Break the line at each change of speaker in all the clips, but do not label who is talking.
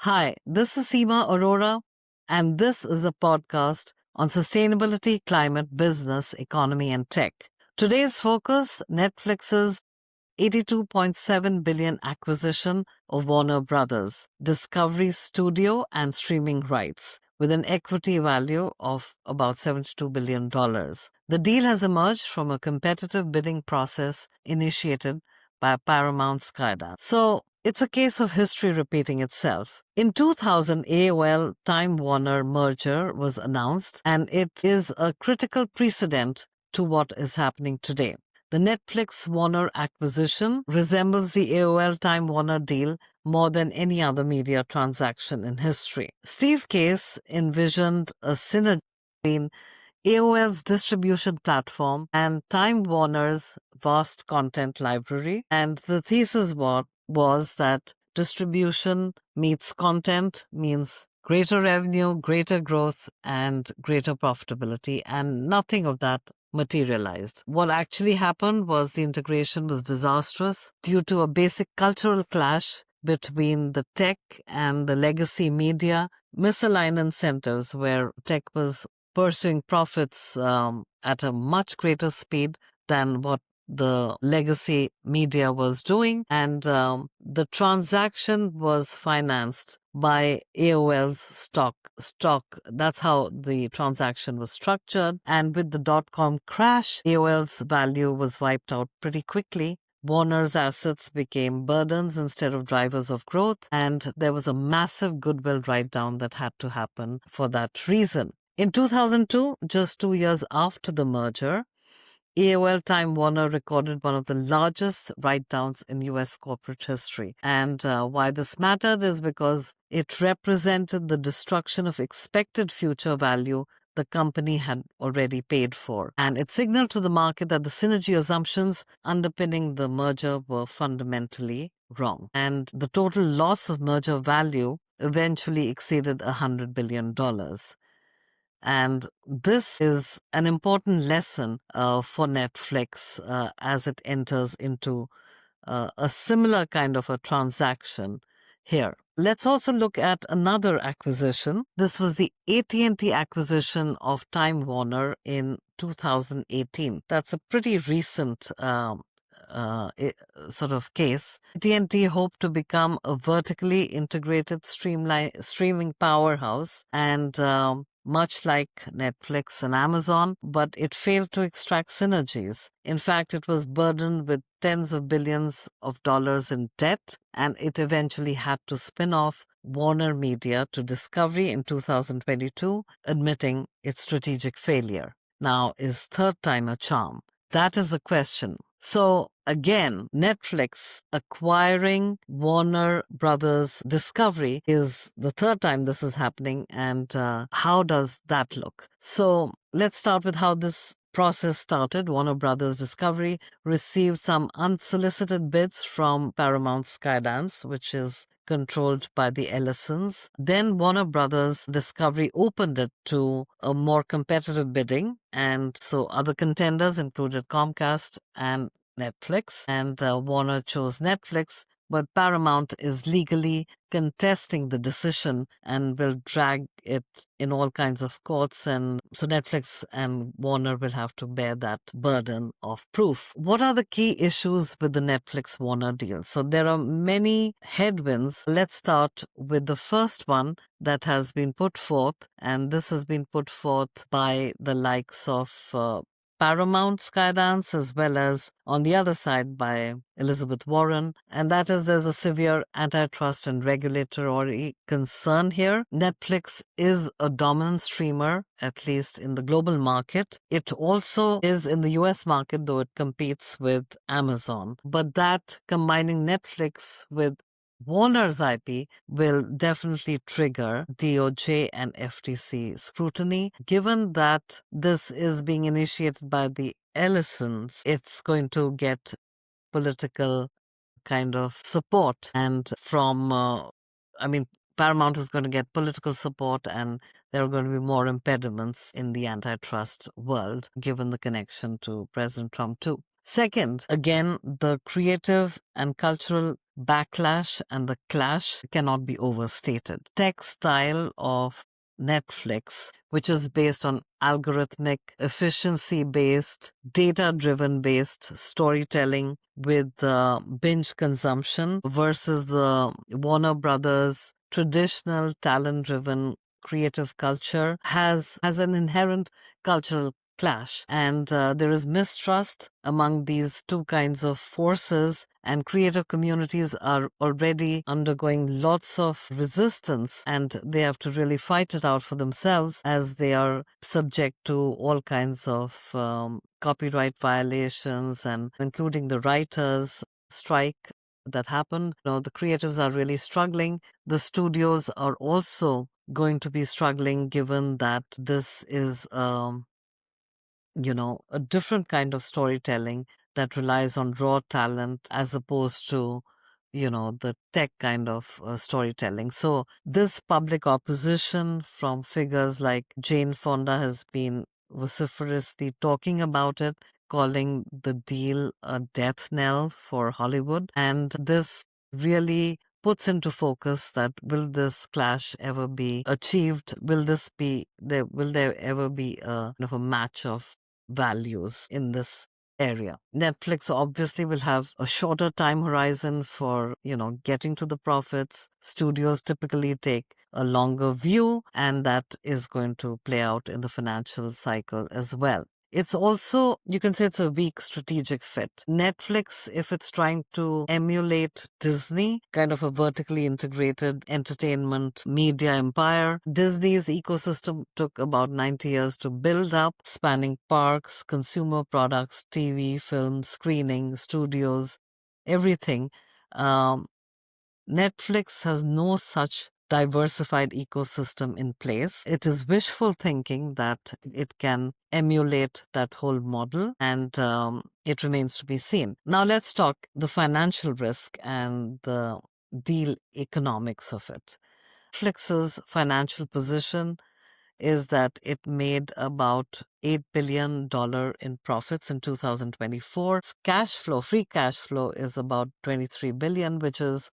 Hi, this is Seema Arora, and this is a podcast on sustainability, climate, business, economy, and tech. Today's focus Netflix's 82.7 billion acquisition of Warner Brothers, Discovery Studio, and streaming rights, with an equity value of about $72 billion. The deal has emerged from a competitive bidding process initiated by Paramount Skydance. So, it's a case of history repeating itself. In 2000, AOL Time Warner merger was announced, and it is a critical precedent to what is happening today. The Netflix Warner acquisition resembles the AOL Time Warner deal more than any other media transaction in history. Steve Case envisioned a synergy between AOL's distribution platform and Time Warner's vast content library, and the thesis was that distribution meets content means greater revenue, greater growth, and greater profitability, and nothing of that materialized. What actually happened was the integration was disastrous due to a basic cultural clash between the tech and the legacy media, misaligned incentives where tech was pursuing profits at a much greater speed than what the legacy media was doing, and the transaction was financed by AOL's stock. That's how the transaction was structured. And with the dot-com crash, AOL's value was wiped out pretty quickly. Warner's assets became burdens instead of drivers of growth, and there was a massive goodwill write-down that had to happen for that reason. In 2002, just 2 years after the merger, AOL Time Warner recorded one of the largest write-downs in U.S. corporate history. And why this mattered is because it represented the destruction of expected future value the company had already paid for. And it signaled to the market that the synergy assumptions underpinning the merger were fundamentally wrong. And the total loss of merger value eventually exceeded $100 billion. And this is an important lesson for Netflix as it enters into a similar kind of a transaction here. Let's also look at another acquisition. This was the AT&T acquisition of Time Warner in 2018. That's a pretty recent sort of case. AT&T hoped to become a vertically integrated streaming powerhouse, and much like Netflix and Amazon, but it failed to extract synergies. In fact, it was burdened with tens of billions of dollars in debt, and it eventually had to spin off Warner Media to Discovery in 2022, admitting its strategic failure. Now, is third time a charm? That is the question. So again, Netflix acquiring Warner Brothers Discovery is the third time this is happening. And how does that look? So let's start with how this process started. Warner Brothers Discovery received some unsolicited bids from Paramount Skydance, which is controlled by the Ellisons. Then Warner Brothers Discovery opened it to a more competitive bidding, and so other contenders included Comcast and Netflix, and Warner chose Netflix, but Paramount is legally contesting the decision and will drag it in all kinds of courts, and so Netflix and Warner will have to bear that burden of proof. What are the key issues with the Netflix-Warner deal? So there are many headwinds. Let's start with the first one that has been put forth, and this has been put forth by the likes of Paramount Skydance, as well as on the other side by Elizabeth Warren, and that is there's a severe antitrust and regulatory concern here. Netflix is a dominant streamer, at least in the global market. It also is in the US market, though it competes with Amazon. But that combining Netflix with Warner's IP will definitely trigger DOJ and FTC scrutiny. Given that this is being initiated by the Ellisons, it's going to get political kind of support. And Paramount is going to get political support, and there are going to be more impediments in the antitrust world, given the connection to President Trump too. Second, again, the creative and cultural backlash and the clash cannot be overstated. Tech style of Netflix, which is based on algorithmic, efficiency based, data driven based storytelling with binge consumption versus the Warner Brothers traditional talent driven creative culture has an inherent cultural clash, and there is mistrust among these two kinds of forces, and creative communities are already undergoing lots of resistance, and they have to really fight it out for themselves as they are subject to all kinds of copyright violations, and including the writers strike that happened. The creatives are really struggling. The studios are also going to be struggling, given that this is a different kind of storytelling that relies on raw talent as opposed to, the tech kind of storytelling. So this public opposition from figures like Jane Fonda has been vociferously talking about it, calling the deal a death knell for Hollywood. And this really puts into focus that will this clash ever be achieved? Will there ever be a match of values in this area? Netflix obviously will have a shorter time horizon for, getting to the profits. Studios typically take a longer view, and that is going to play out in the financial cycle as well. It's also, you can say it's a weak strategic fit. Netflix, if it's trying to emulate Disney, kind of a vertically integrated entertainment media empire, Disney's ecosystem took about 90 years to build up, spanning parks, consumer products, TV, film, screening, studios, everything. Netflix has no such diversified ecosystem in place. It is wishful thinking that it can emulate that whole model, and it remains to be seen. Now let's talk the financial risk and the deal economics of it. Netflix's financial position is that it made about $8 billion in profits in 2024. Its cash flow, free cash flow, is about 23 billion, which is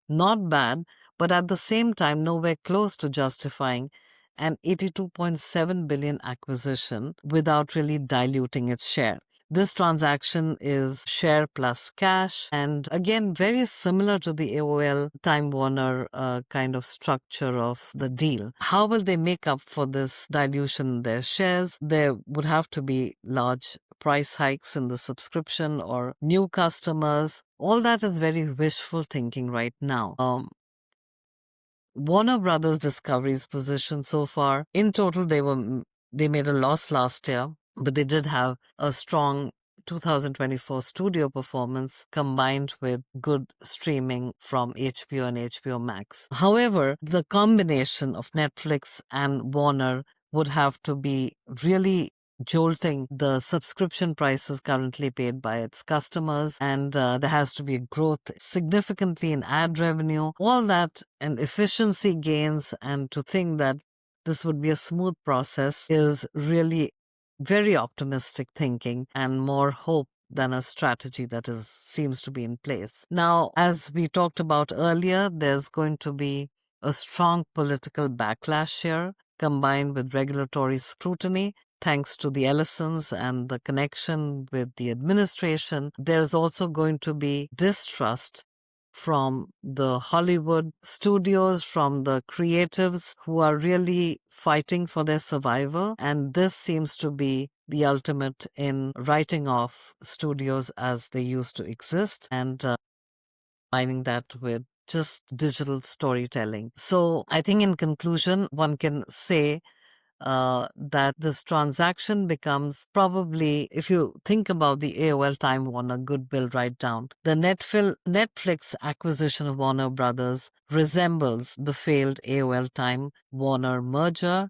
not bad, but at the same time, nowhere close to justifying an 82.7 billion acquisition without really diluting its share. This transaction is share plus cash, and again, very similar to the AOL Time Warner kind of structure of the deal. How will they make up for this dilution in their shares? There would have to be large price hikes in the subscription or new customers. All that is very wishful thinking right now. Warner Brothers Discovery's position so far, in total, they made a loss last year, but they did have a strong 2024 studio performance combined with good streaming from HBO and HBO Max. However, the combination of Netflix and Warner would have to be really jolting the subscription prices currently paid by its customers, and there has to be a growth significantly in ad revenue, all that, and efficiency gains. And to think that this would be a smooth process is really very optimistic thinking and more hope than a strategy that seems to be in place. Now, as we talked about earlier, there's going to be a strong political backlash here combined with regulatory scrutiny. Thanks to the Ellisons and the connection with the administration, there's also going to be distrust from the Hollywood studios, from the creatives who are really fighting for their survival. And this seems to be the ultimate in writing off studios as they used to exist and combining that with just digital storytelling. So I think in conclusion, one can say that this transaction becomes probably, if you think about the AOL Time Warner goodwill write down, the Netflix acquisition of Warner Brothers resembles the failed AOL Time Warner merger,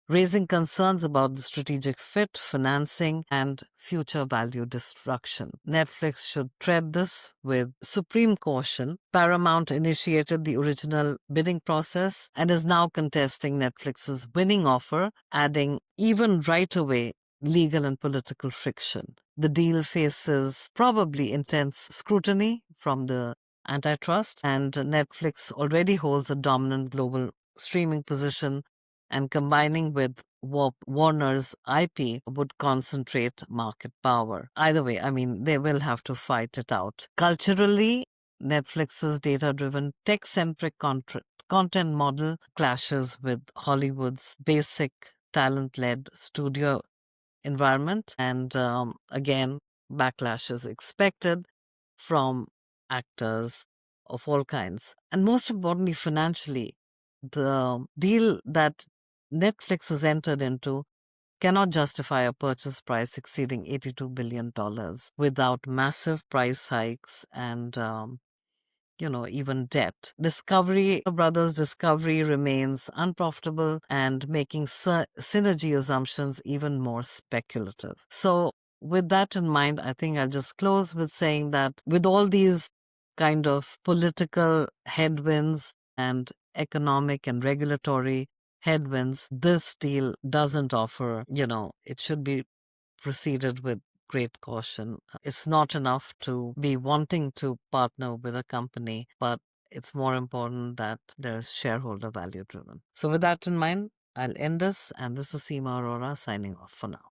raising concerns about the strategic fit, financing, and future value destruction. Netflix should tread this with supreme caution. Paramount initiated the original bidding process and is now contesting Netflix's winning offer, adding even right away legal and political friction. The deal faces probably intense scrutiny from the antitrust, and Netflix already holds a dominant global streaming position, and combining with Warner's IP would concentrate market power. Either way, I mean, they will have to fight it out. Culturally, Netflix's data driven, tech centric content model clashes with Hollywood's basic talent led studio environment. And again, backlash is expected from actors of all kinds. And most importantly, financially, the deal that Netflix has entered into cannot justify a purchase price exceeding $82 billion without massive price hikes and even debt. Brothers Discovery remains unprofitable and making synergy assumptions even more speculative. So, with that in mind, I think I'll just close with saying that with all these kind of political headwinds and economic and regulatory headwinds, this deal doesn't offer, it should be proceeded with great caution. It's not enough to be wanting to partner with a company, but it's more important that there's shareholder value driven. So, with that in mind, I'll end this, and this is Seema Arora signing off for now.